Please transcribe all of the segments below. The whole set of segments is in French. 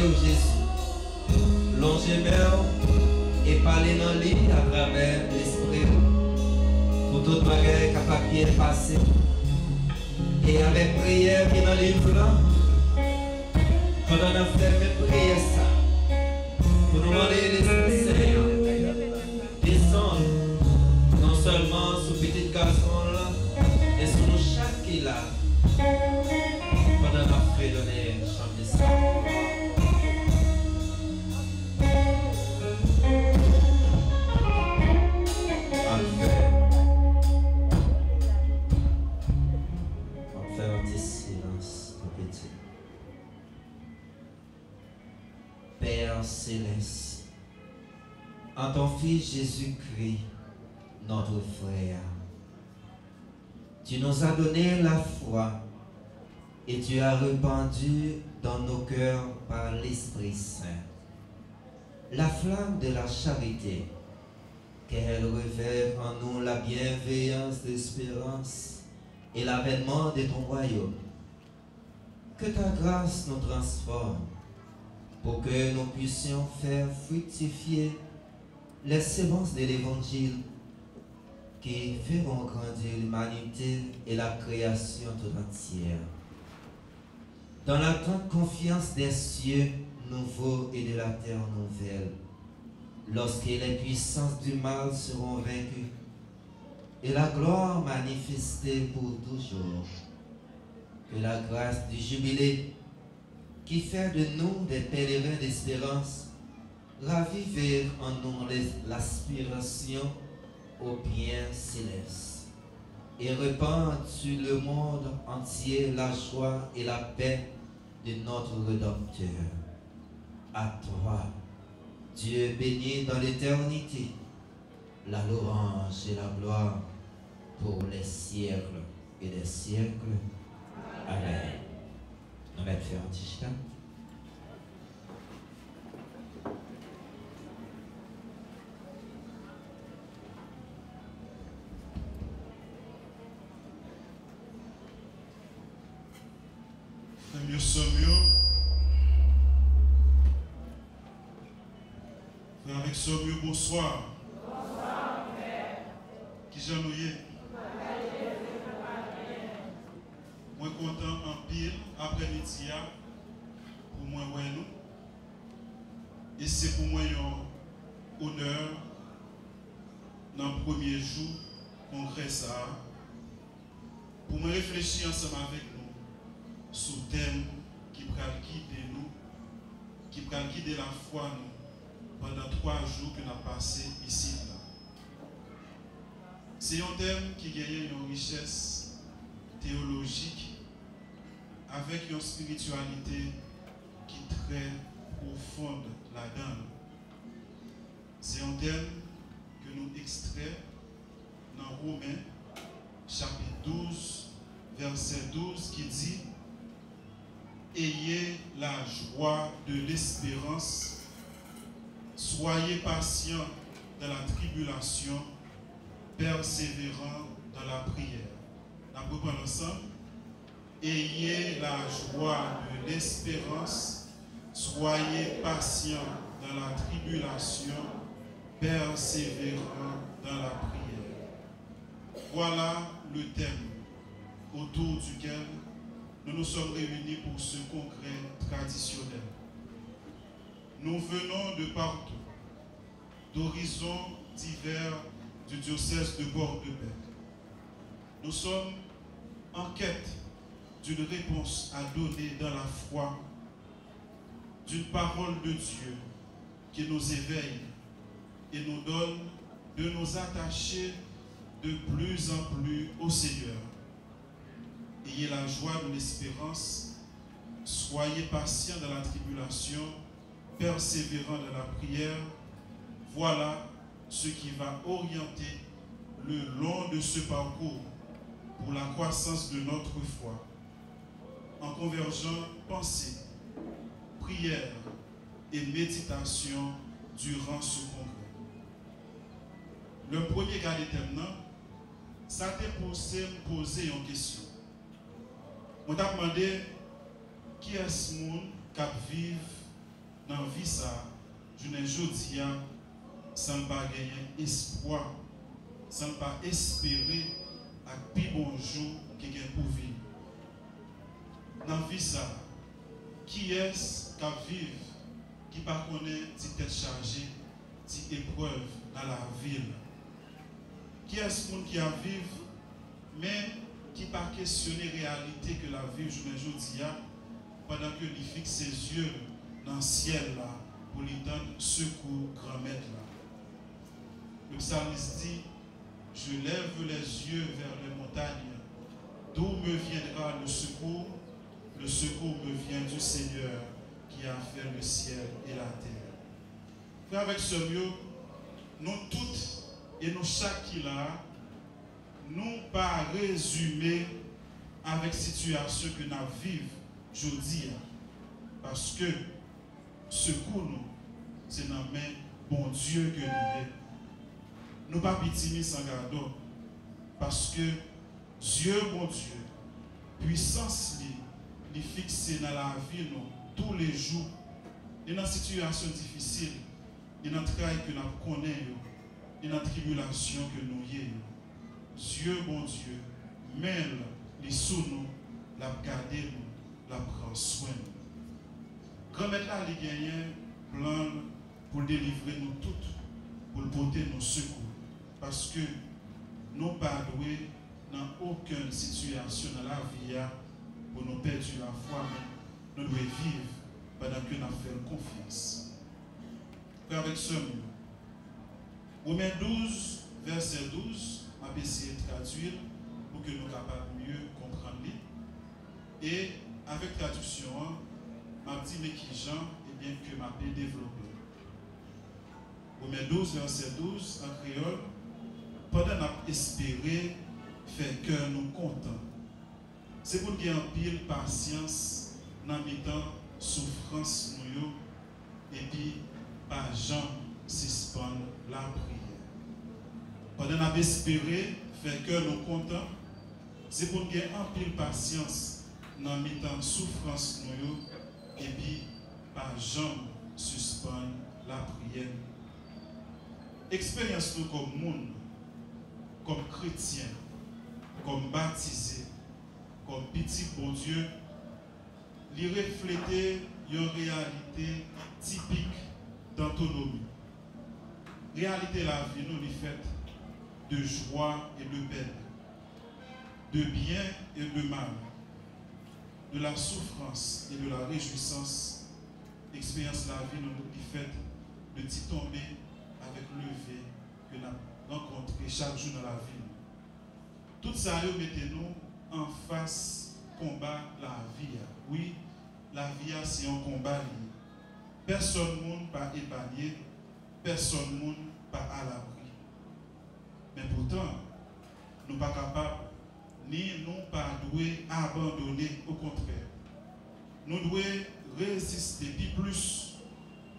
au Jésus. Longer mer et parler dans l'île à travers l'esprit. Pour toute bagarre capable bien passer. Et avec prière qui est dans le livre là, pendant qu'on fait mes prières ça, pour nous demander l'Esprit Saint, descendre non seulement sur petit garçon là, mais sur nous chaque qui là, pendant qu'on fait donner chant de ça. Père céleste, en ton Fils Jésus-Christ, notre frère, tu nous as donné la foi et tu as répandu dans nos cœurs par l'Esprit Saint la flamme de la charité, qu'elle révèle en nous la bienveillance, l'espérance et l'avènement de ton royaume. Que ta grâce nous transforme pour que nous puissions faire fructifier les semences de l'Évangile qui feront grandir l'humanité et la création tout entière. Dans la grande confiance des cieux nouveaux et de la terre nouvelle, lorsque les puissances du mal seront vaincues et la gloire manifestée pour toujours, que la grâce du jubilé qui fait de nous des pèlerins d'espérance, ravive en nous l'aspiration au bien céleste et répand sur le monde entier la joie et la paix de notre Rédempteur. À toi, Dieu béni dans l'éternité, la louange et la gloire pour les siècles et des siècles. Amen. On va faire un petit chien. Mieux sommes mieux. Frère avec ce mieux, bonsoir. Bonsoir, frère. Qui j'en ai? Moi content en pile après-midi pour moi ouais nous. Et c'est pour moi un honneur dans le premier jour congrès ça pour me réfléchir ensemble avec nous sur le thème qui va guider nous, qui va guider la foi nous pendant 3 jours que nous avons passé ici là. C'est un thème qui gagne une richesse théologique avec une spiritualité qui est très profonde là-dedans. C'est un thème que nous extrait dans Romains chapitre 12 verset 12 qui dit: ayez la joie de l'espérance, soyez patients dans la tribulation, persévérants dans la prière. On reprend ensemble. Ayez la joie de l'espérance, soyez patients dans la tribulation, persévérants dans la prière. Voilà le thème autour duquel nous nous sommes réunis pour ce congrès traditionnel. Nous venons de partout, d'horizons divers du diocèse de Bordeaux-Bègles. Nous sommes en quête d'une réponse à donner dans la foi, d'une parole de Dieu qui nous éveille et nous donne de nous attacher de plus en plus au Seigneur. Ayez la joie de l'espérance, soyez patients dans la tribulation, persévérants dans la prière. Voilà ce qui va orienter le long de ce parcours pour la croissance de notre foi, en convergeant pensée, prière et méditation durant ce congrès. Le premier cas déterminant, ça t'a posé une question. On t'a demandé qui est ce monde qui vit dans la vie, ça, je ne dis sans pas gagner espoir, sans pas espérer à plus bon jour qui gagne pour vivre. Dans la vie, ça, qui est-ce qui vit, qui ne connaît pas tête chargée, des épreuves dans la ville? Qui est-ce qui a vécu, mais qui n'a pas questionné la réalité que la vie, je me dis, pendant qu'il fixe ses yeux dans le ciel là, pour lui donner secours grand-maître là. Le psalmiste dit, je lève les yeux vers les montagnes, d'où me viendra le secours? Le secours me vient du Seigneur qui a fait le ciel et la terre. Frère, avec ce mieux, nous toutes et nous chaque qui là, nous pas résumer avec la situation que nous vivons aujourd'hui. Parce que secours nous, c'est dans la main bon Dieu que nous est. Nous pas pitimi sans garde. Parce que Dieu, bon Dieu, puissance li fixée dans la vie nous tous les jours. Et dans une situation difficile, et dans le travail que nous connaissons, et dans la tribulation que nous avons. Dieu, bon Dieu, mêle les sous nous, la garder nous, la prend soin nous. Grand-mère là, il gagne plan pour délivrer nous toutes, pour porter nos secours. Parce que nous ne pas doués dans aucune situation dans la vie pour nous perdre la foi, mais nous devons vivre pendant que nous faisons confiance. Avec ce mot, Romains 12, verset 12, je vais essayer de traduire pour que nous soyons capables de mieux comprendre. Et avec traduction, je vais dire qui Jean, et bien que je vais développer. Romains 12, verset 12, en créole, pendant que nous espérons, fait cœur nous content. C'est pour qu'il y ait un pile patience dans le temps souffrance nous et puis pas jamais suspendre la prière. Pendant que nous espérons, fait cœur nous content. C'est pour qu'il y ait un pile patience dans le temps souffrance nous et puis pas jamais suspendre la prière. Expérience nous comme monde, comme chrétien, comme baptisé, comme petit bon Dieu, lui refléter une réalité typique d'autonomie. Réalité la vie nous est faite de joie et de peine, de bien et de mal, de la souffrance et de la réjouissance. Expérience la vie nous est faite de t'y tomber avec lever que nous avons rencontré chaque jour dans la vie. Tout ça, mettez-nous en face combat la vie. Oui, la vie, c'est un combat lié. Personne ne pas épargné, personne ne pas à l'abri. Mais pourtant, nous ne sommes pas capables, ni nous pas doués abandonner, au contraire. Nous devons résister plus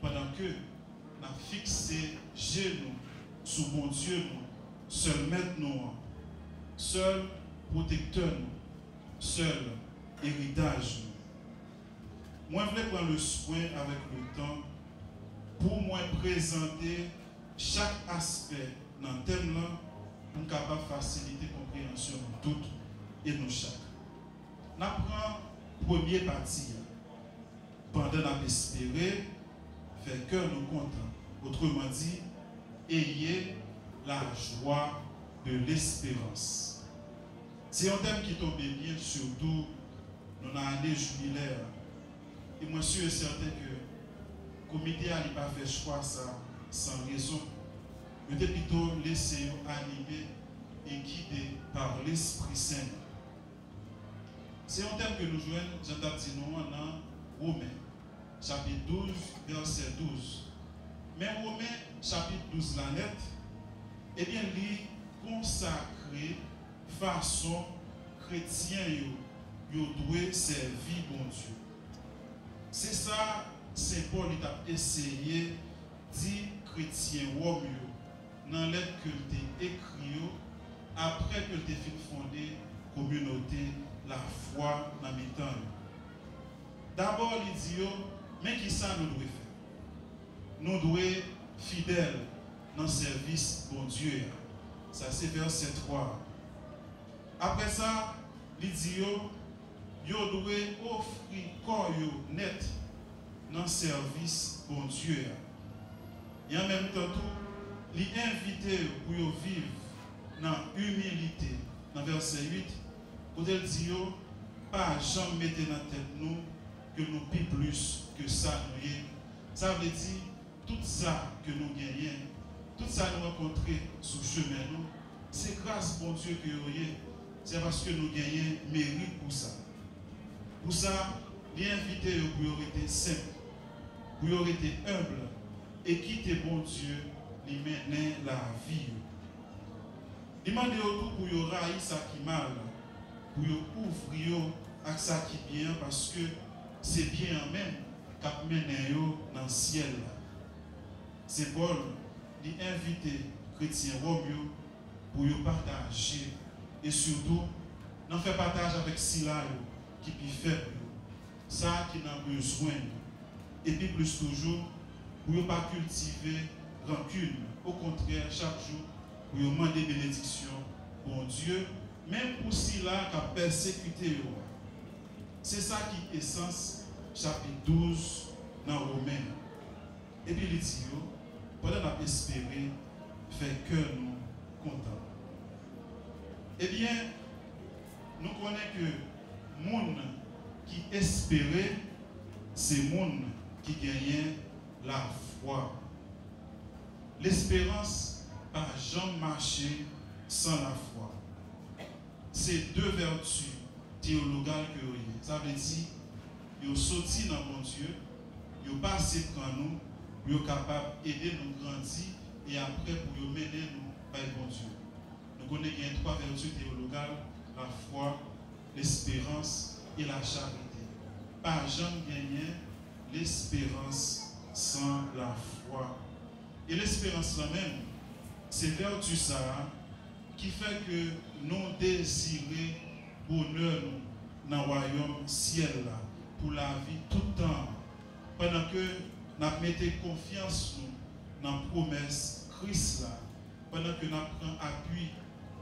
pendant que nous avons fixé genoux sous mon Dieu, seul maître nous, seul protecteur, seul héritage. Moi, je vais prendre le soin avec le temps pour moi présenter chaque aspect dans le thème là pour capable faciliter la compréhension de toutes et de chaque. Nous prenons première partie. Pendant nous espérer, faire cœur nous content. Autrement dit, ayez la joie de l'espérance. C'est un thème qui tombe bien, surtout dans l'année jubilaire. Et moi, je suis certain que le comité n'a pas fait choix ça sans raison. Il était plutôt laissé animer et guidé par l'Esprit Saint. C'est un thème que nous jouons, j'entends dire, dans Romains, chapitre 12, verset 12. Mais Romains, chapitre 12, la lettre, eh bien, lui consacré façon chrétien, il doit servir bon Dieu. C'est ça, Saint Paul a essayé de dire chrétien Rome dans la lettre que tu écrit après que tu fait fonder la communauté, la foi dans mes temps. D'abord, il dit, mais qui ça nous doit faire? nous devons être fidèles dans le service bon Dieu. Ça c'est verset 3. Après ça, il dit yo doit offrir corps net dans le service bon Dieu. Et en même temps, il invite pour vivre dans l'humilité. Dans verset 8, où il dit pas jamais mettre dans la tête nous que nous pis plus que ça nous y. Ça veut dire tout ça que nous gagnons, tout ça nous rencontrons sur le chemin, c'est grâce bon Dieu que nous y. C'est parce que nous gagnons mérite pour ça. Pour ça, il invite pour être simple, pour être humble et quitter bon Dieu, lui mener la vie. Il demande tout pour y railler ça qui mal, pour y ouvrir à ça qui bien, parce que c'est bien même qu'a mené dans le ciel. C'est Paul qui invite les chrétiens romains pour y partager et surtout, n'en fait partage avec Sila qui est faible, ça qui n'a besoin. Et puis plus toujours, pour ne pas cultiver rancune. Au contraire, chaque jour, pour demander bénédiction, bon Dieu, même pour Sila qui a persécuté. C'est ça qui est essence, chapitre 12 dans Romains. Et puis il dit, pendant qu'on espérer, fait que nous contents. Eh bien, nous connaissons que le monde qui espérait, c'est le monde qui gagnait la foi. L'espérance n'a jamais marché sans la foi. C'est deux vertus théologales que vous avez. Ça veut dire qu'ils sont sortis dans mon Dieu, ils sont passés par nous, ils sont capables d'aider nous grandir et après pour nous mener nous par bon Dieu. Nous connaissons trois vertus théologales, la foi, l'espérance et la charité. Pas jamais gagner l'espérance sans la foi. Et l'espérance là même, c'est vertu ça qui fait que nous désirons bonheur dans le royaume ciel là, pour la vie tout le temps. Pendant que nous mettons confiance dans la promesse Christ là, pendant que nous prenons appui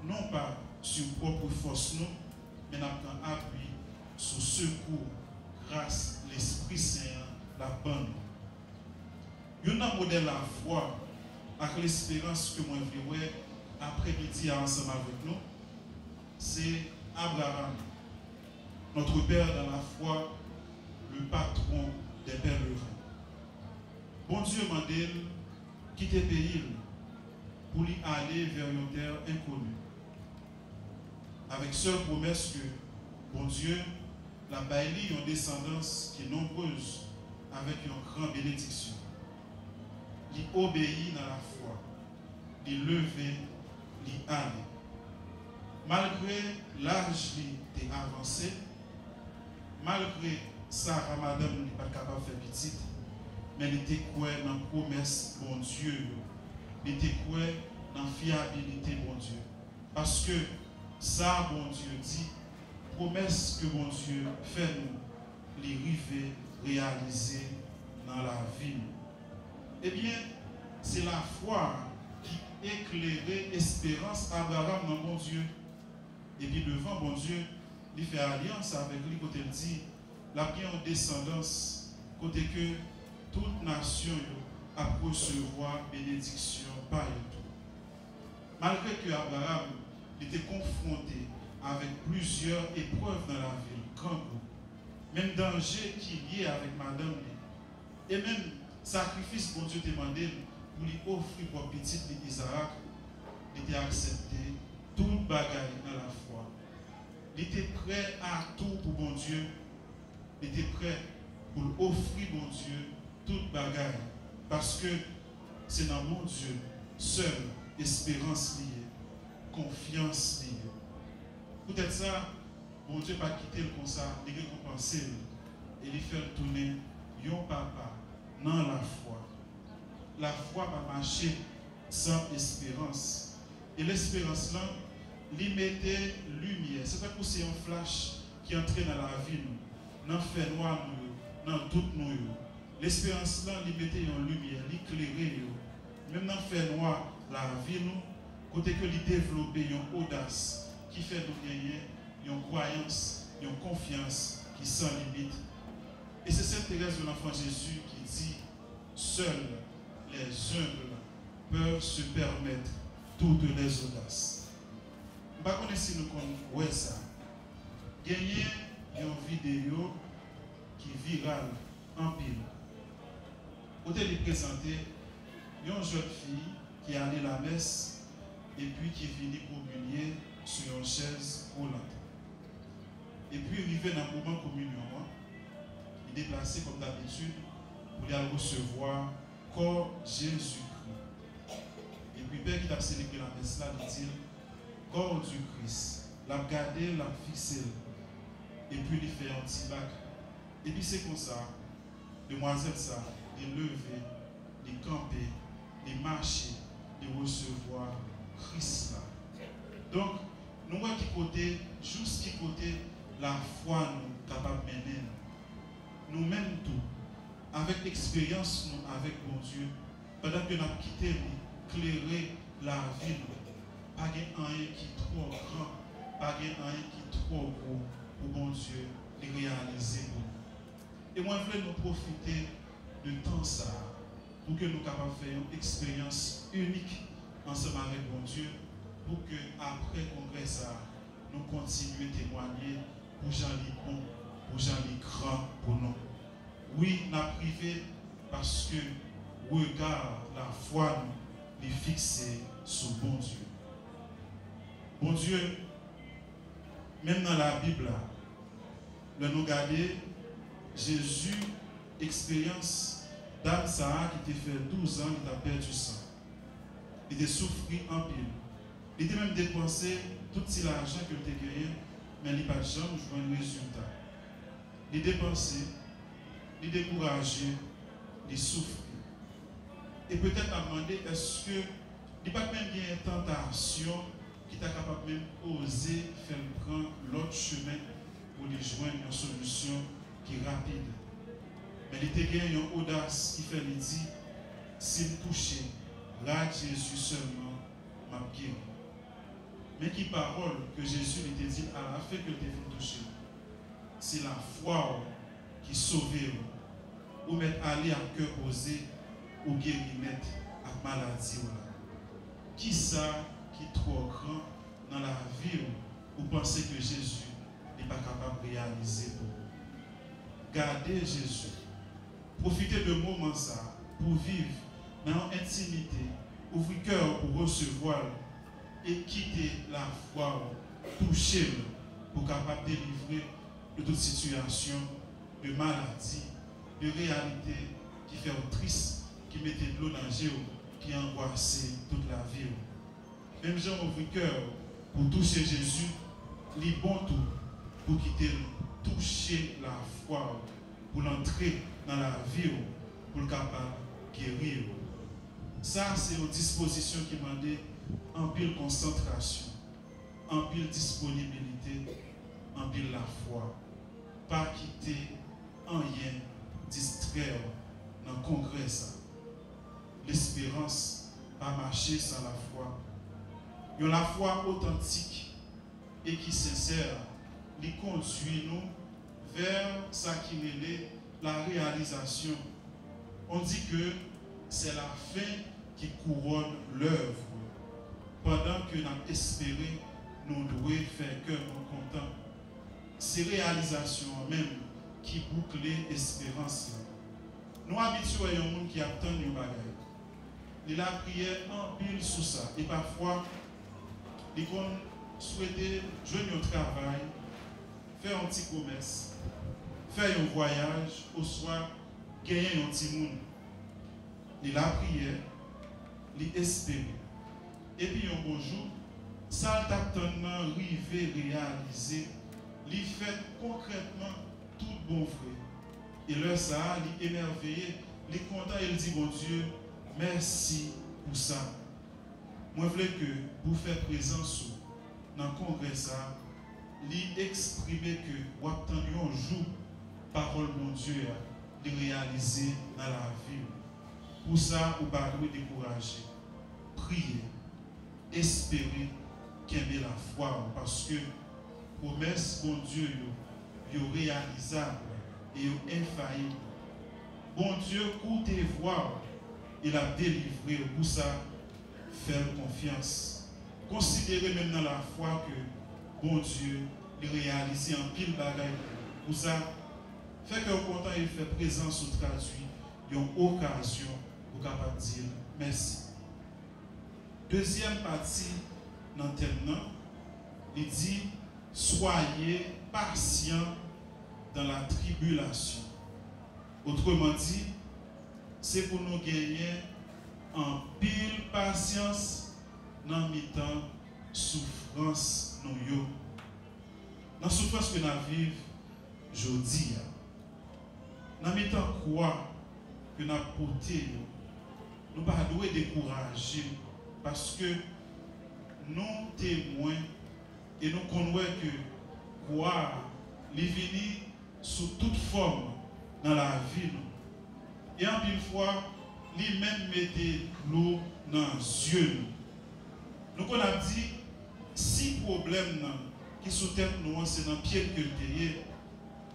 non pas sur propre force nous, mais nous prenons appui sur secours, grâce l'Esprit Saint, la bonne. Il y a un modèle la foi avec l'espérance que moi je veux après-midi ensemble avec nous, c'est Abraham, notre père dans la foi, le patron des pèlerins. Bon Dieu m'a dit quitter le pays pour lui aller vers une terre inconnue. Avec seule promesse que bon Dieu la bailli une descendance qui est nombreuse avec une grande bénédiction. Il obéit dans la foi, il levé, il allait. Malgré l'âge qui était avancé, malgré Sarah, madame, n'est pas capable de faire petite, mais il était quoi dans la promesse, bon Dieu. Il était quoi dans la fiabilité, bon Dieu. Parce que ça, bon Dieu dit, promesse que bon Dieu fait nous, les river, réaliser dans la vie. Eh bien, c'est la foi qui éclairait l'espérance Abraham dans bon Dieu. Et puis devant bon Dieu, il fait alliance avec lui, côté il dit, la bien en descendance, côté que toute nation a recevoir bénédiction par tout. Malgré que Abraham était confronté avec plusieurs épreuves dans la vie, grand groupe, même danger qui lié avec madame, et même sacrifice pour Dieu demandé pour lui offrir pour petit Isaac, il était accepté, toute bagaille dans la foi. Il était prêt à tout pour bon Dieu, il était prêt pour offrir bon Dieu toute bagaille, parce que c'est dans mon Dieu seul espérance liée, confiance liée. Peut-être ça, bon Dieu pas quitter le comme ça, il récompenser et il fait tourner yon papa dans la foi. La foi va marcher sans espérance. Et l'espérance là, lui mettait lumière. C'est pas que c'est un flash qui entre dans la vie, dans le fait noir, dans tout nous. L'espérance là, il mettait en lumière, il éclairait. Même dans le fait noir, la vie, nous, côté que il développait une audace qui fait nous gagner une croyance, une confiance qui sans limite. Et c'est cette Thérèse de l'Enfant Jésus qui dit, seuls les humbles peuvent se permettre toutes les audaces. Je ne sais pas si nous connaissons ça. Gagner une vidéo qui est virale en pile. Vous avez présenté une jeune fille qui est allée à la messe et puis qui est venue communier sur une chaise roulante. Et puis, arrivé dans le moment de communion, il est déplacé comme d'habitude pour aller recevoir corps Jésus-Christ. Et puis, Père qui a célébré la messe là, il dit corps du Christ. L'a regardé, l'a fixé. Et puis, il fait un petit bac. Et puis, c'est comme ça, demoiselle ça, il lever, il camper, il marcher, il recevoir Christ là. Donc, nous voyons qui côté, juste qui côté, la foi nous capable de mener. Nous mêmes tout, avec expérience, nous, avec bon Dieu, pendant que nous avons quitté, éclairer la vie, pas de rien qui est trop grand, pas de rien qui est trop gros pour bon Dieu de réaliser. Et moi, je voulais nous profiter de temps ça pour que nous capables de faire une expérience unique ensemble avec bon Dieu, pour que après le congrès ça, nous continuions à témoigner pour gens les bons, pour gens les grands pour nous. Oui, nous avons privé parce que regard, la foi nous est fixée sur bon Dieu. Bon Dieu, même dans la Bible, là, nous regardons Jésus, expérience d'âme Sarah qui était fait 12 ans, qui a perdu sang. Il a souffert en pile. Il a même dépensé tout l'argent qu'il a gagné, mais il n'a pas de jamais joué un résultat. Il a dépensé, il a découragé, il a souffert. Et peut-être à demander, est-ce que il n'y a pas même une tentation qui t'a capable même oser faire prendre l'autre chemin pour lui joindre une solution qui est rapide. Mais il était gagné une audace qui fait lui dire, s'il me touche, là Jésus seulement m'a guéri. Mais qui parole que Jésus lui dit à la fin que tu es touché, c'est la foi qui sauve ou mettre aller à cœur posé ou guérir à maladie. Qui ça qui est trop grand dans la vie ou pensez que Jésus n'est pas capable de réaliser pour vous? Gardez Jésus. Profitez de moment ça pour vivre dans l'intimité, ouvrir cœur pour recevoir et quitter la foi, toucher pour capable de délivrer de toute situation, de maladie, de réalité qui fait triste, qui mettait de l'eau dans le qui angoissait toute la vie. Même gens ouvrir cœur pour toucher Jésus, les bon tout pour quitter, toucher la foi, pour l'entrer dans la vie, pour le capable de guérir. Ça, c'est une disposition qui m'a dit en pile concentration, en pile disponibilité, en pile la foi. Pas quitter en rien, distraire dans le congrès. L'espérance, pas marcher sans la foi. Il y a la foi authentique et qui sincère, qui conduit nous vers ce qui est la réalisation. On dit que c'est la fin qui couronne l'œuvre. Pendant que nous avons espéré, nous devons faire cœur content. C'est réalisation même qui boucle l'espérance. Nous habituons à un monde qui attend une bagaille. Il a prié en pile sous ça. Et parfois, il souhaité jouer un travail, faire un petit commerce, faire un voyage, ou soit gagner un petit monde. Il a prié, il espéré. Et puis un beau jour, ça t'attend arriver réaliser, il fait concrètement tout bon frère. Et là, ça, il est émerveillé, il est content, il dit, bon Dieu, merci pour ça. Moi, je veux que vous faites présence dans le congrès, ça, il exprimer que vous attendez un jour, parole mon Dieu, de réaliser dans la vie. Pour ça, vous ne pouvez pas décourager. Priez, espérez qu'il y ait la foi. Parce que promesse, bon Dieu, est réalisable et infaillible. Bon Dieu, écoutez voir, il a délivré. Pour ça, faire confiance. Considérez même dans la foi que bon Dieu, il réalise en pile bagaille. Pour ça, fait que au content, il fait présence ou traduit, il y a une occasion pour capable dire merci. Deuxième partie dans le thème, il dit soyez patients dans la tribulation. Autrement dit, c'est pour nous gagner en pile patience dans le temps souffrance nous. Dans la souffrance que nous vivons aujourd'hui, dans le temps quoi que nous avons porté, nous ne pouvons pas décourager parce que nous témoins et nous connaissons que quoi il vient sous toute forme dans la vie. Et en une fois, il même mettait l'eau dans les yeux. Nous avons dit, si problème qui sous tête nous, c'est dans le pied que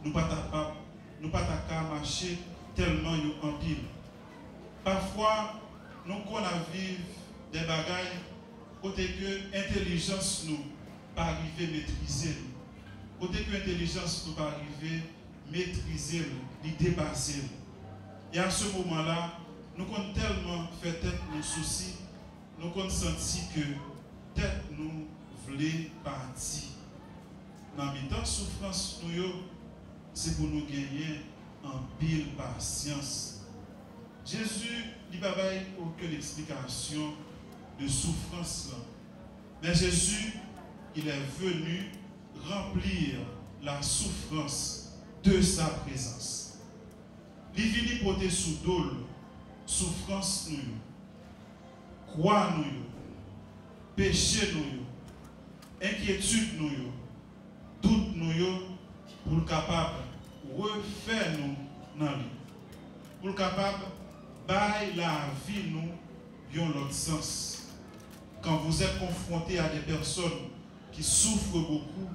nous ne pouvons pas marcher tellement nous en pile. Parfois, nous vivons des bagailles côté que l'intelligence nous pas arriver à maîtriser. Côté que l'intelligence nous pas arriver à maîtriser, à dépasser. Et à ce moment-là, nous avons tellement fait tête nos soucis, nous avons senti que tête nous voulait partir. Dans les temps de souffrance, c'est pour nous gagner en pile patience. Jésus n'a pas aucune explication de souffrance. Mais Jésus, il est venu remplir la souffrance de sa présence. Il est venu porter sous dol, souffrance nous, croix nous, péché nous, inquiétude nous, doute nous, pour le capable refaire nous dans lui. Pour le capable bailler la vie nous dans l'autre sens. Quand vous êtes confronté à des personnes qui souffrent beaucoup,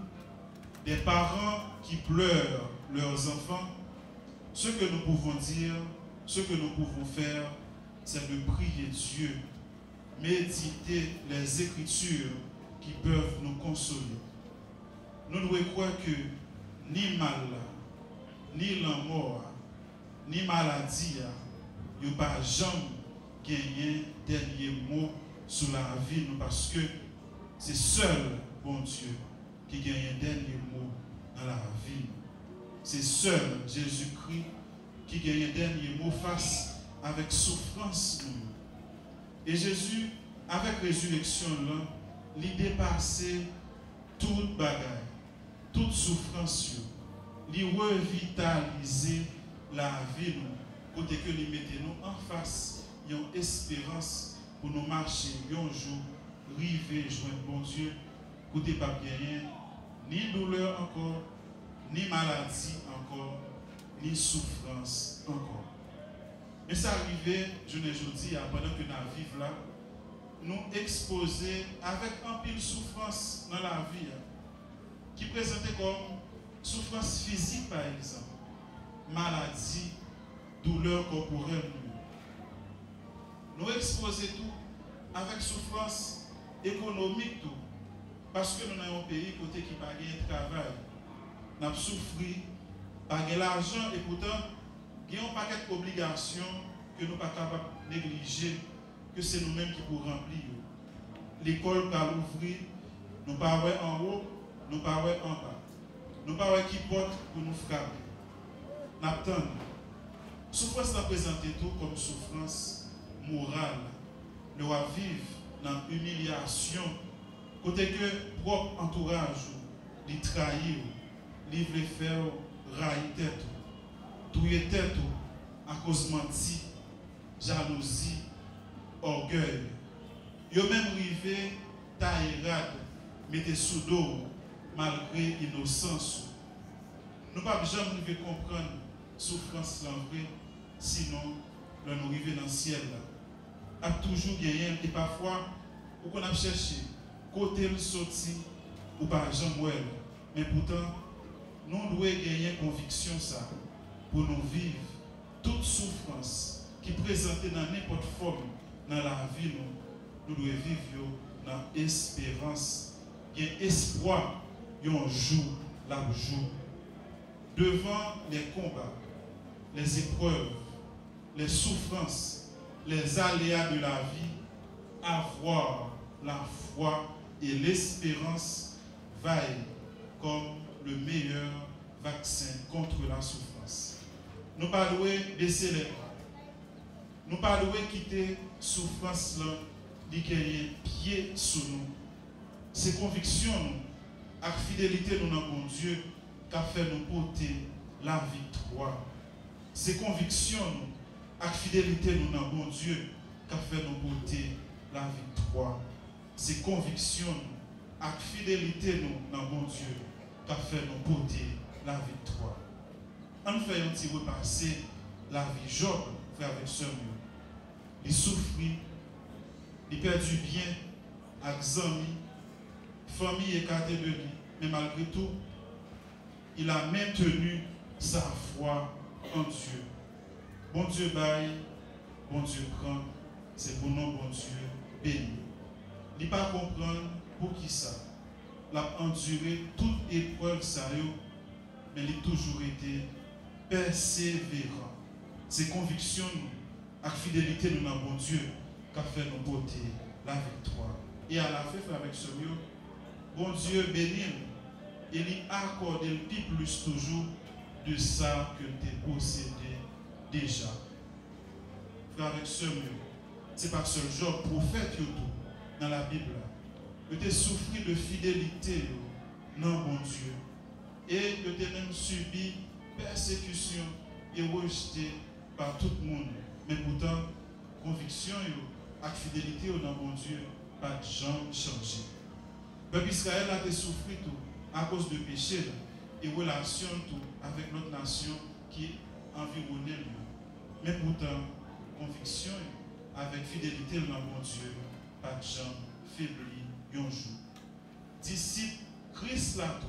des parents qui pleurent leurs enfants, ce que nous pouvons dire, ce que nous pouvons faire, c'est de prier Dieu, méditer les Écritures qui peuvent nous consoler. Nous devons croire que ni mal, ni la mort, ni maladie, il n'y a pas jamais gagné dernier mot sur la vie, parce que c'est seul, bon Dieu, qui gagne un dernier mot dans la vie. C'est seul Jésus-Christ qui gagne un dernier mot face avec souffrance. Et Jésus, avec résurrection, il dépassait toute bagaille, toute souffrance. Il revitalisait la vie, côté que nous mettons en face, il y a une espérance pour nous marcher un jour, arriver, joindre bon Dieu, côté pas bien, ni douleur encore, ni maladie encore, ni souffrance encore. Mais ça arrivait, je ne dis, pendant que nous vivons là, nous exposer avec un pile souffrance dans la vie, qui présentait comme souffrance physique par exemple, maladie, douleur corporelle. Nous exposer tout avec souffrance économique tout. Parce que nous avons un pays côté qui n'a pas de travail. Nous avons souffert, pas de l'argent et pourtant, il y a un paquet d'obligations que nous ne sommes pas capables de négliger, que c'est nous-mêmes qui pouvons remplir. L'école pas l'ouvrir, nous ne pouvons pas en haut, nous ne pouvons pas en bas. Nous ne pouvons pas qui porte pour nous frapper. Nous attendons. Souffrance est présentée tout comme souffrance morale. Nous vivons dans l'humiliation. Côté que propre entourage, les trahir, les veulent faire railler tête, touiller tête à cause de menti, jalousie, orgueil. Ils ont même arrivé taillade, mettez sous dos malgré l'innocence. Nous ne pouvons jamais comprendre souffrance là vrai, sinon là nous arrivons dans le ciel là. A toujours gagné et parfois où qu'on a cherché côté le sorti ou par Jean-Mouel, mais pourtant nous devons gagner conviction ça pour nous vivre toute souffrance qui présente dans n'importe forme dans la vie nous devons vivre dans l'espérance, il y a espoir, il y a un jour, là jour. Devant les combats, les épreuves, les souffrances, les aléas de la vie, avoir la foi et l'espérance vaille comme le meilleur vaccin contre la souffrance. Nous ne pouvons pas baisser les bras. Nous ne pouvons pas quitter la souffrance là, qui est pied sous nous. Ces convictions, la fidélité nous dans mon Dieu, qui a fait nous porter la victoire. Ces convictions, la fidélité nous dans mon Dieu, qui a fait nous porter la victoire. Ces convictions, la fidélité nous dans mon Dieu, qui a fait nous porter la victoire. On fait un petit repasser la vie Job, frère avec sœur. Il souffrit, il perdu bien, avec amis, famille écartée de lui, mais malgré tout, il a maintenu sa foi en Dieu. Bon Dieu baille, bon Dieu prend, c'est pour nous, bon Dieu béni. Il n'a pas comprendre pour qui ça. Il a enduré toute épreuve, mais il a toujours été persévérant. Ses convictions, la fidélité de notre bon Dieu, qui a fait nous porter la victoire. Et à la fin, avec ce mieux, bon Dieu béni, il lui accorde le plus toujours de ça que tu possédé déjà. Frère, avec ce mieux, c'est pas ce genre prophète dans la Bible. Il a souffert de fidélité dans bon Dieu. Et il a même subi persécution et rejeté par tout le monde. Mais pourtant, conviction et fidélité dans bon Dieu, pas de jamais changé. Le peuple Israël a souffert tout à cause de péché et relation tout avec notre nation qui environnait lui. Mais pourtant, conviction avec fidélité dans bon Dieu, pas de jamais faibli un jour. Disciple Christ là tout.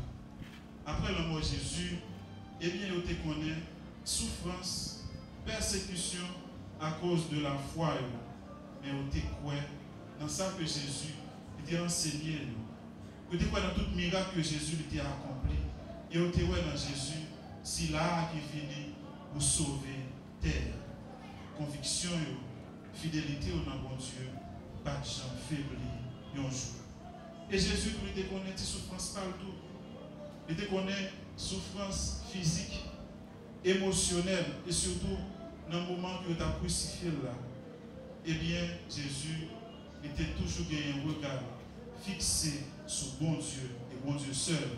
Après le mot Jésus, eh bien, il te connaît souffrance, persécution à cause de la foi. Mais il te croit dans ça que Jésus était enseigné. Il te croit dans tout miracle que Jésus était accompli. Et il te croit dans Jésus, si là qui finit pour sauver terre. Conviction, fidélité au nom bon Dieu, pas de gens faiblis un jour. Et Jésus, il te connaît des souffrances partout. Il te connaît souffrance physique, émotionnelle et surtout dans le moment que tu as crucifié là. Eh bien, Jésus était toujours gagné un regard fixé sur bon Dieu et bon Dieu seul.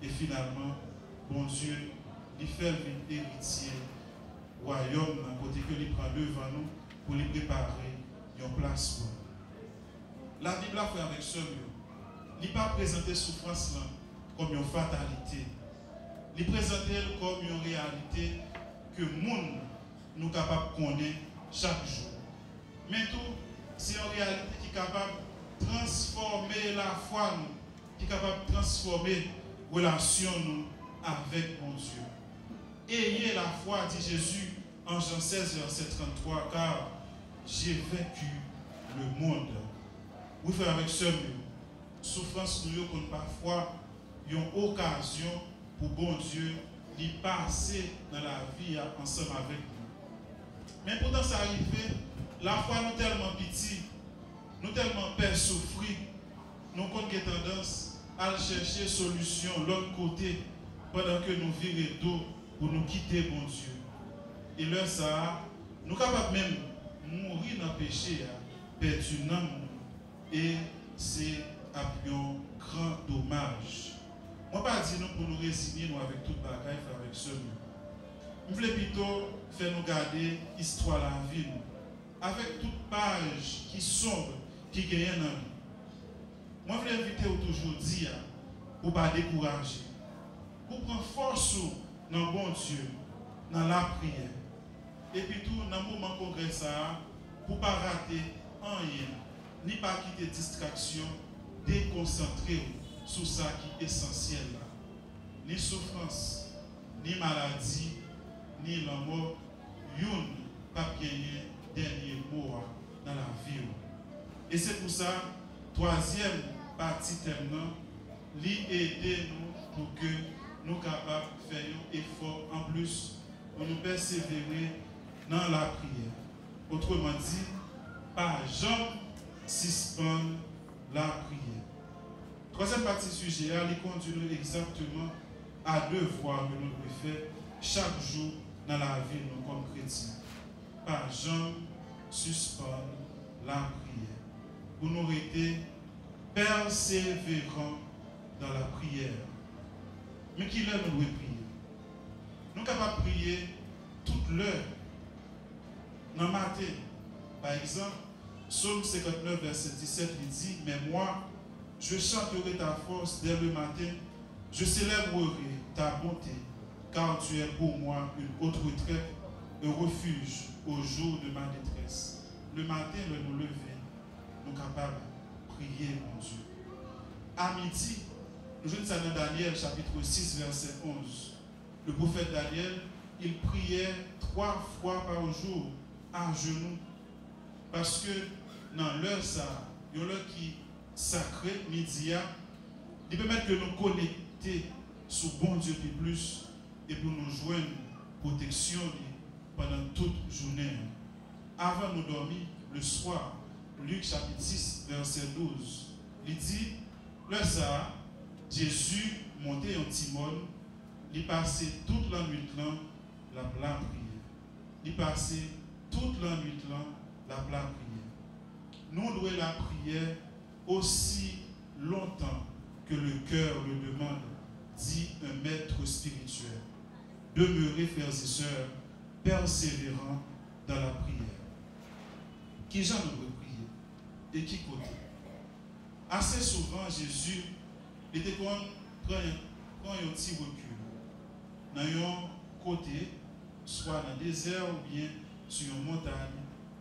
Et finalement, bon Dieu, il fait un héritier royaume dans côté que il prend devant nous pour lui préparer une place pour nous. La Bible a fait avec ce mieux. Il n'a pas présenté souffrance là comme une fatalité. Il présente comme une réalité que le monde nous capable de connaître chaque jour. Mais tout, c'est une réalité qui est capable de transformer la foi, qui est capable de transformer la relation nous avec mon Dieu. Ayez la foi, dit Jésus en Jean 16, verset 33, car j'ai vaincu le monde. Vous faites avec ce mieux. Souffrance nous qu'on parfois une occasion pour bon Dieu d'y passer dans la vie ensemble avec nous. Mais pourtant ça arrive, la foi nous tellement pitié, nous tellement peur souffrir, nous avons tendance à chercher solution de l'autre côté pendant que nous virons d'eau pour nous quitter bon Dieu. Et là ça, nous sommes capables même de mourir dans le péché, perdu dans le monde. Et c'est un grand dommage. Je ne vais pas dire pour nous résigner nous avec toute bagaille, avec ce nous. Je voulais plutôt faire nous garder l'histoire de la vie, avec toute page qui sombre, qui gagne dans nous. Moi, je voulais inviter toujours dire, pour ne pas décourager, pour prendre force dans bon Dieu, dans la prière. Et puis tout, dans le moment congrès ça, pour ne pas rater rien, ni pas quitter distraction, déconcentrer sur ça qui est essentiel là. Ni souffrance, ni maladie, ni la mort, yon pas gagner dernier mot dans la vie. Et c'est pour ça, troisième partie thème, lui aider nous pour que nous capables de faire un effort en plus pour nous persévérer dans la prière. Autrement dit, pas jamais suspendre la prière. Troisième partie du sujet, il conduit nous exactement à deux voies que nous devons faire chaque jour dans la vie nous comme chrétiens. Pas jamais suspendre la prière. Pour nous rester persévérants dans la prière. Mais qui l'heure nous devons prier? Nous sommes capables de prier toute l'heure. Dans le matin, par exemple, Psaume 59, verset 17, il dit, mais moi, je chanterai ta force dès le matin, je célébrerai ta bonté, car tu es pour moi une haute retraite, un refuge au jour de ma détresse. Le matin, le nous lever, nous sommes capables de prier, mon Dieu. À midi, nous lisons ça dans Daniel, chapitre 6, verset 11. Le prophète Daniel, il priait 3 fois par jour à genoux. Parce que dans l'heure ça, il y a l'heure qui sacrée, midi, il permet que nous connecter sur bon Dieu plus et pour nous joindre protection pendant toute journée. Avant nous dormir, le soir, Luc chapitre 6, verset 12, il dit, l'heure ça, Jésus montait en Timon, il passait toute la nuit là, la prière. Il passait toute la nuit là, la prière. Nous devons la prière aussi longtemps que le cœur le demande, dit un maître spirituel. Demeurez, frères et sœurs, persévérants dans la prière. Qui j'en nous prier et qui côté? Assez souvent, Jésus était prend un petit recul dans un côté, soit dans le désert ou bien sur une montagne,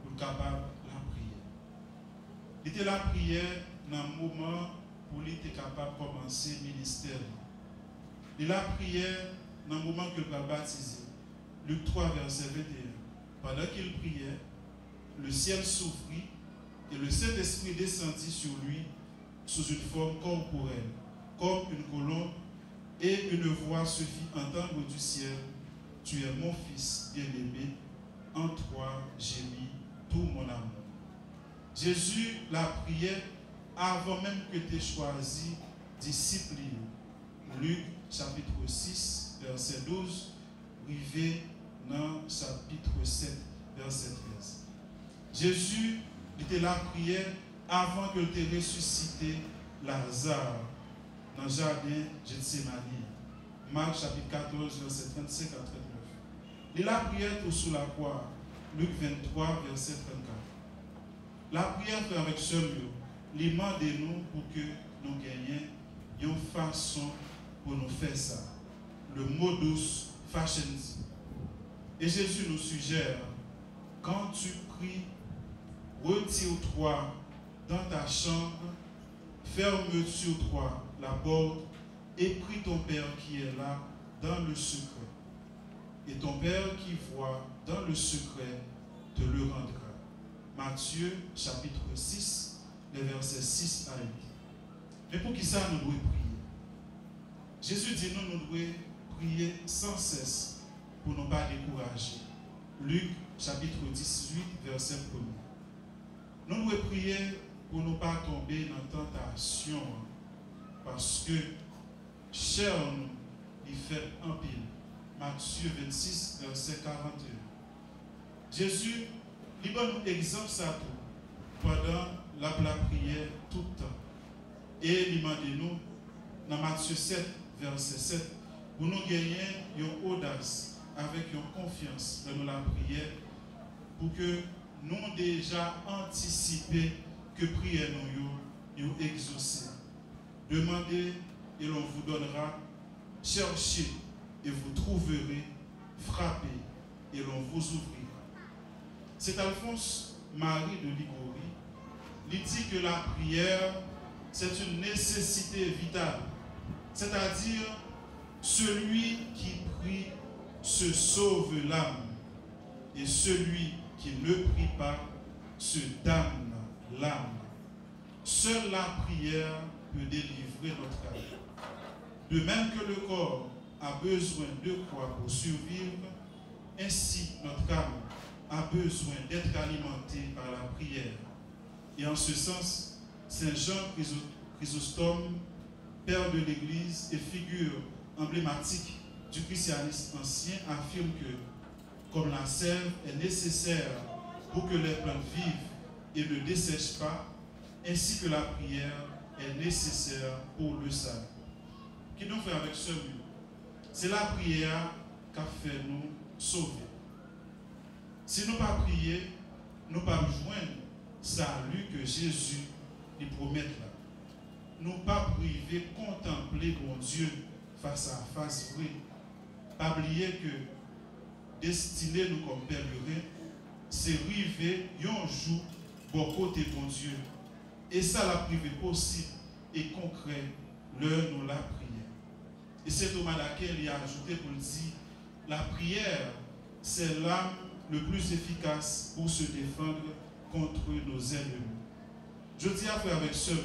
pour être capable de la prière. Il était la prière dans le moment où il était capable de commencer le ministère. Il la prière dans le moment qu'il va baptiser. Luc 3, verset 21. Pendant qu'il priait, le ciel s'ouvrit et le Saint-Esprit descendit sur lui sous une forme corporelle, comme une colombe, et une voix se fit entendre du ciel. Tu es mon fils bien-aimé, en toi j'ai mis tout mon amour. Jésus la priait avant même que tu aies choisi disciple. Luc chapitre 6, verset 12, arrivé dans chapitre 7, verset 13. Jésus était la prière avant que tu aies ressuscité Lazare dans le jardin Gethsémani. Marc chapitre 14, verset 35 à 39. Et la prière tout sous la croix, Luc 23, verset 34. La prière fait avec seul lui, demandez-nous pour que nous gagnions une façon pour nous faire ça. Le modus faciens. Et Jésus nous suggère, quand tu pries, retire-toi dans ta chambre, ferme sur toi la porte et prie ton Père qui est là dans le secret. Et ton Père qui voit dans le secret te le rendra. Matthieu chapitre 6, les versets 6 à 8. Mais pour qui ça nous devons prier? Jésus dit nous devons prier sans cesse pour ne pas décourager. Luc chapitre 18, verset 1. Nous devons prier pour ne pas tomber dans la tentation parce que cher nous, il fait un pile. Matthieu 26, verset 41. Jésus, il donne nous exemple ça tout pendant la prière tout le temps. Et il m'a dit nous, dans Matthieu 7, verset 7, pour nous gagner une audace, avec une confiance dans la prière, pour que nous déjà anticiper que prière nous exaucer. Demandez et l'on vous donnera. Cherchez et vous trouverez. Frappez et l'on vous ouvrira. C'est Alphonse Marie de Ligorie. Il dit que la prière, c'est une nécessité vitale. C'est-à-dire, celui qui prie se sauve l'âme, et celui qui ne prie pas se damne l'âme. Seule la prière peut délivrer notre âme. De même que le corps a besoin de quoi pour survivre, ainsi notre âme a besoin d'être alimentée par la prière. Et en ce sens, Saint Jean Chrysostome, père de l'Église et figure emblématique du christianisme ancien, affirme que, comme la sève est nécessaire pour que les plantes vivent et ne dessèchent pas, ainsi que la prière est nécessaire pour le salut. Qui nous fait avec ce but? C'est la prière qui a fait nous sauver. Si nous pas prier, nous pas joindre salut que Jésus nous promet là. Nous pas priver contempler mon Dieu face à face vrai. Pas oublier que destiné nous comme pèlerins, c'est arriver un jour bon côté bon Dieu. Et ça la privé possible et concret, l'heure nous la prière. Et c'est Thomas d'Aquin il a ajouté pour dire, la prière, c'est l'arme le plus efficace pour se défendre contre nos ennemis. Je dis à faire avec ce mot,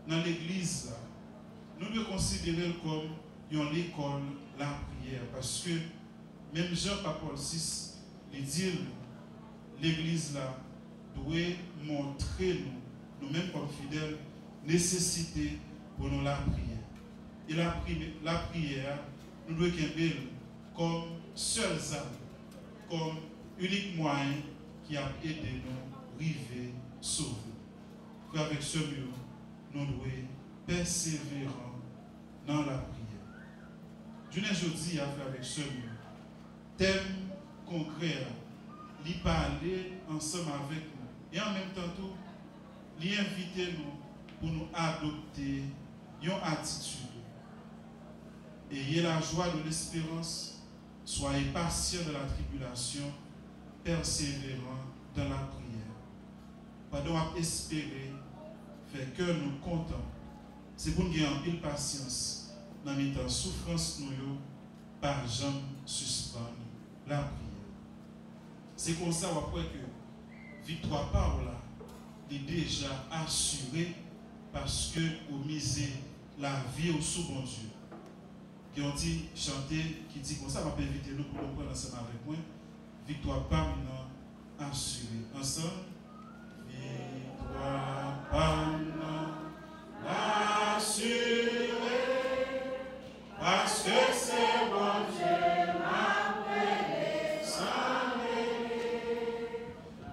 dans l'église, nous devons considérer comme une école la prière, parce que même Jean-Paul VI, il dit, l'église là doit montrer nous-mêmes comme fidèles, nécessité pour nous la prière. Et la prière, nous devons qu'elle comme seul âme, comme unique moyen qui a aidé nous arriver sauver. Avec ce mieux, nous devons persévérer dans la prière. Je ne dis à faire avec ce mieux. Thème concret, l'y parler ensemble avec nous. Et en même temps, l'y inviter nous pour nous adopter une attitude. Ayez la joie de l'espérance, soyez patients de la tribulation, persévérants dans la prière. Pardon à espérer, faire que nous comptons. C'est pour nous gagner en pile patience, dans les temps souffrance nous, par jamais suspendre la prière. C'est comme ça après que victoire par là est déjà assurée parce que vous misez la vie au sous bon Dieu. Qui ont dit chanter, qui dit comme ça, va inviter nous pour nous prendre ensemble avec moi. Victoire par nous assurée. Ensemble. Victoire par nous assurée. Parce que c'est bon Dieu m'appelle sans mêler.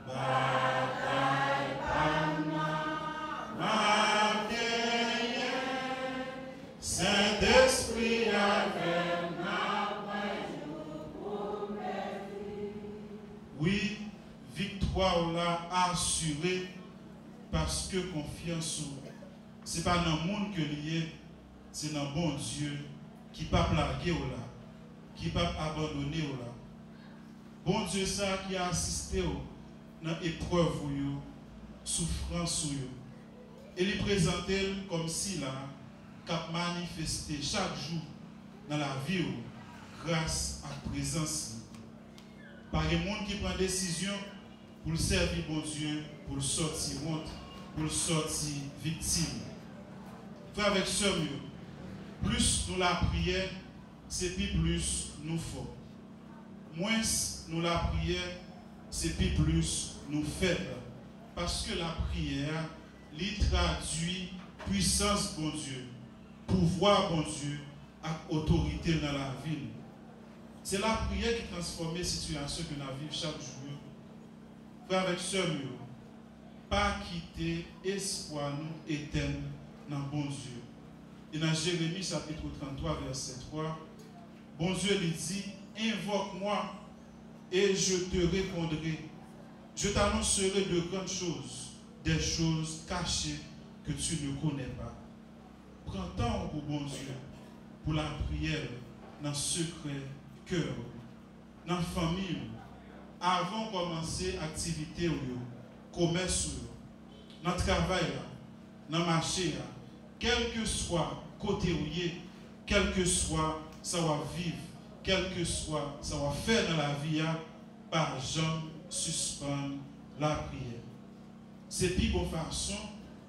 Bataille par moi, ma vieille. Saint-Esprit avec oui, victoire là assurée parce que confiance c'est pas dans le monde que lié, c'est dans bon Dieu qui pas plaguer là, qui pas abandonner là. Bon Dieu ça qui a assisté dans épreuve ou souffrance ou et lui présenter comme si là qu'a manifesté chaque jour dans la vie grâce à la présence. Par les monde qui prend décision pour le servir bon Dieu, pour le sortir honte, pour le sortir victime. Frère avec ce mieux, plus nous la prière, c'est plus nous fort. Moins nous la prière, c'est plus nous faibles. Parce que la prière, lui traduit puissance bon Dieu, pouvoir bon Dieu, et autorité dans la vie. C'est la prière qui transforme les situations que nous vivons chaque jour. Frère avec ce mieux, pas quitter espoir nous éternel dans bon Dieu. Et dans Jérémie chapitre 33 verset 3, bon Dieu lui dit, invoque-moi et je te répondrai. Je t'annoncerai de grandes choses, des choses cachées que tu ne connais pas. Prends temps pour bon Dieu, pour la prière dans le secret cœur. dans la famille, avant de commencer l'activité, le commerce, dans le travail, dans le marché, quel que soit côté où il est, quel que soit ça va vivre, quel que soit ça va faire dans la vie, par jamais suspendre la prière. C'est plus bonne façon,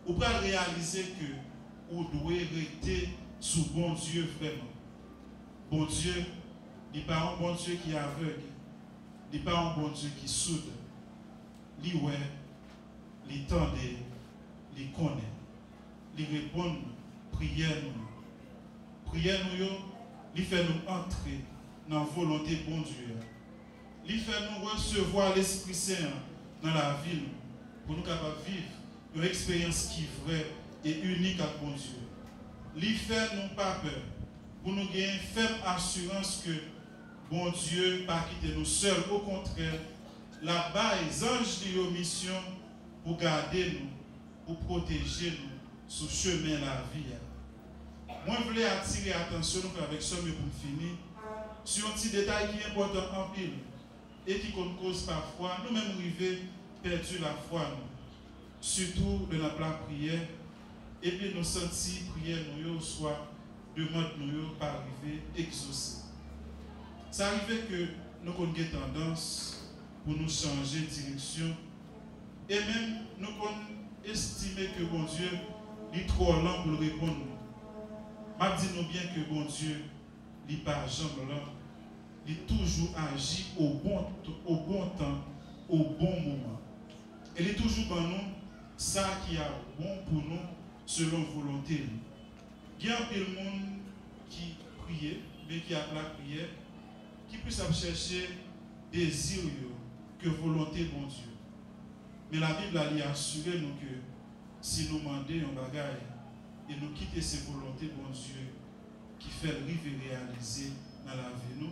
vous pouvez réaliser que vous devez rester sous bon Dieu vraiment. Bon Dieu, il n'est pas un bon Dieu qui est aveugle, il n'est pas un bon Dieu qui soude. Il ouais, il tende, il connaît, il répond, prière nous. Prière nous, il fait nous entrer dans la volonté de bon Dieu. Il fait nous recevoir l'Esprit Saint dans la vie pour nous capables de vivre une expérience qui est vraie et unique à bon Dieu. Il fait nous pas peur pour nous gagner une ferme assurance que bon Dieu ne pas quitter nous seuls. Au contraire, là-bas, les anges de mission pour garder nous, pour protéger nous sur le chemin de la vie. Moi, je voulais attirer l'attention avec ça, mais pour finir, sur un petit détail qui est important en pile et qui cause parfois, nous-mêmes arrivons perdu la foi, nous. Surtout de la prière, et puis nous sentis prière, nous, soit demande nous pas arriver exaucer. Ça arrive que nous avons une tendance pour nous changer de direction, et même nous avons estimé que bon Dieu est trop lent pour répondre. Je dis nous bien que bon Dieu n'est pas jamais lent. Il toujours agit au bon temps, au bon moment. Il est toujours pour nous ça qui est bon pour nous selon volonté. Il y a un peu de monde qui prie, mais qui a la prière, qui puisse chercher désir que volonté bon Dieu. Mais la Bible a assuré nous que si nous demandons un bagage et nous quitter ces volontés bon Dieu qui fait arriver réaliser dans la vie nous,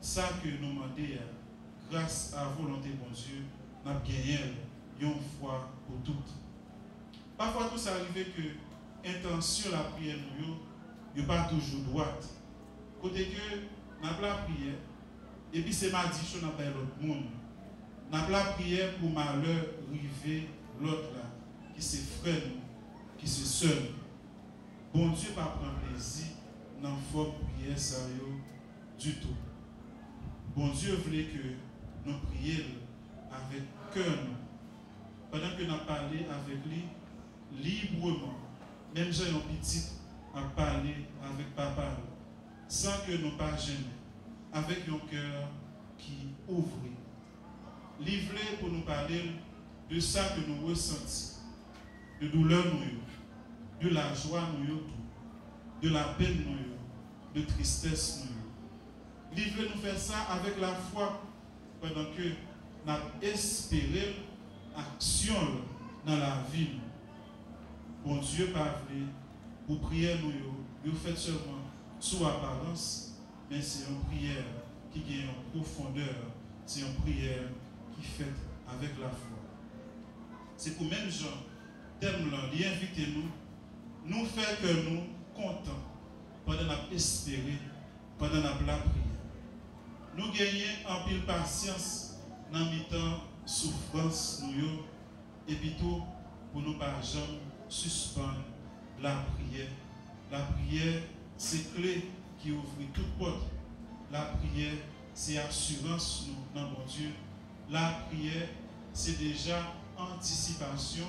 ça que nous demandons grâce à la volonté bon Dieu, nous avons gagné une fois pour toutes. Parfois, tout ça arrive que l'intention de la prière n'est pas toujours droite. Côté que nous avons la prière, et puis c'est ma diction dans l'autre monde. Nous avons la prière pour malheur arriver l'autre là, qui se frère, qui se seul. Bon Dieu ne prend pas plaisir dans la forme de prière ça du tout. Bon Dieu voulait que nous prions avec cœur. Pendant que nous parlons avec lui librement, même j'ai un petit à parler avec papa, sans que nous ne pas gêner, avec un cœur qui ouvre. Livré pour nous parler de ça que nous ressentons, de douleur nous, de la joie nous, de la peine nous, de tristesse nous. Livré nous faire ça avec la foi pendant que nous espérons action dans la vie. Bon Dieu parle pour prier nous, vous faites seulement sous apparence, mais c'est une prière qui gagne en profondeur, c'est une prière qui est faite avec la foi. C'est pour même gens, thème là, invitez-nous, nous faire que nous contents pendant nous espérer, pendant nous la prière. Nous gagnons en pile patience dans le temps souffrance nous et puis tout pour nous pas jamais suspendre la prière. La prière, c'est clé qui ouvre toute porte. La prière, c'est assurance nous dans mon Dieu. La prière, c'est déjà anticipation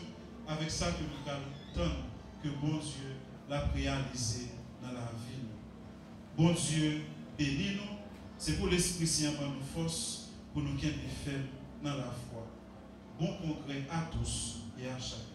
avec ça que nous attendons que bon Dieu l'a réalisé dans la vie. Bon Dieu, bénis-nous. C'est pour l'Esprit Saint par nous force pour nous gagner faire dans la foi. Bon congrès à tous et à chacun.